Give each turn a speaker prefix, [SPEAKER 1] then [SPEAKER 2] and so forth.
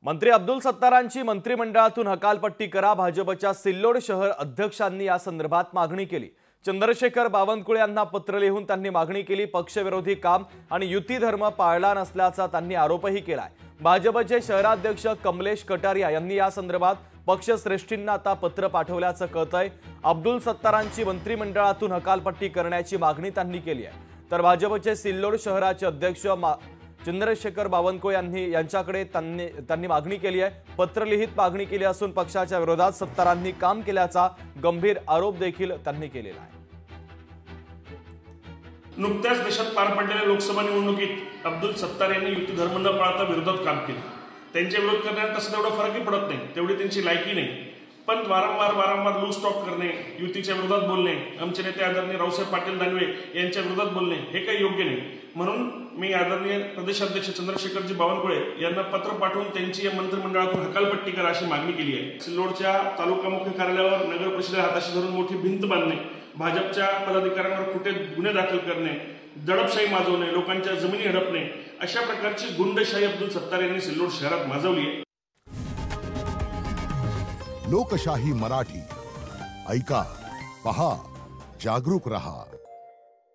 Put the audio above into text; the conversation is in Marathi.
[SPEAKER 1] मंत्री अब्दुल सत्तारांची मंत्रिमंडळातून हकालपट्टी करा। भाजपच्या सिल्लोड शहर अध्यक्षांनी या संदर्भात मागणी केली। चंद्रशेखर बावनकुळे यांना पत्र लिहून त्यांनी मागणी केली। पक्षविरोधी काम आणि युती धर्म पाळला नसल्याचा त्यांनी आरोपही केलाय। भाजपचे शहराध्यक्ष कमलेश कटारिया यांनी या संदर्भात पक्षश्रेष्ठींना आता पत्र पाठवल्याचं कळतंय। अब्दुल सत्तारांची मंत्रिमंडळातून हकालपट्टी करण्याची मागणी त्यांनी केली आहे। तर भाजपचे सिल्लोड शहराचे अध्यक्ष चंद्रशेखर बावनकुळे यांच्याकडे त्यांनी मागणी केली आहे। पत्र लिहित मागणी केली असून पक्षाच्या विरोधात सत्तारांनी काम केल्याचा गंभीर आरोप देखील त्यांनी केलेला आहे।
[SPEAKER 2] नुकत्याच देशात पार पडलेल्या लोकसभा निवडणुकीत अब्दुल सत्तार यांनी युती धर्म न पाळता विरोधात काम केले। त्यांच्या विरोध करण्यात तसं तेवढा फरकही पडत नाही, तेवढी त्यांची लायकी नाही। पण वारंवार लूज टॉक करणे, युतीच्या विरोधात बोलणे, आमचे नेते आदरणीय रावसाहेब पाटील दानवे यांच्या विरोधात बोलणे हे काही योग्य नाही। म्हणून मी आदरणीय प्रदेशाध्यक्ष चंद्रशेखरजी बावनकुळे यांना पत्र पाठवून त्यांची या मंत्रिमंडळातून हकालपट्टी करा अशी मागणी केली आहे। सिल्लोडच्या तालुका मुख्य कार्यालयावर नगर परिषदेला हाताशी धरून मोठी भिंत बांधणे, भाजपच्या पदाधिकाऱ्यांवर खोटे गुन्हे दाखल करणे, दडपशाही माजवणे, लोकांच्या जमिनी हडपणे अशा प्रकारची गुंडशाही अब्दुल सत्तार यांनी सिल्लोड शहरात माजवली आहे।
[SPEAKER 3] लोकशाही मराठी ऐका, पहा, जागरूक रहा।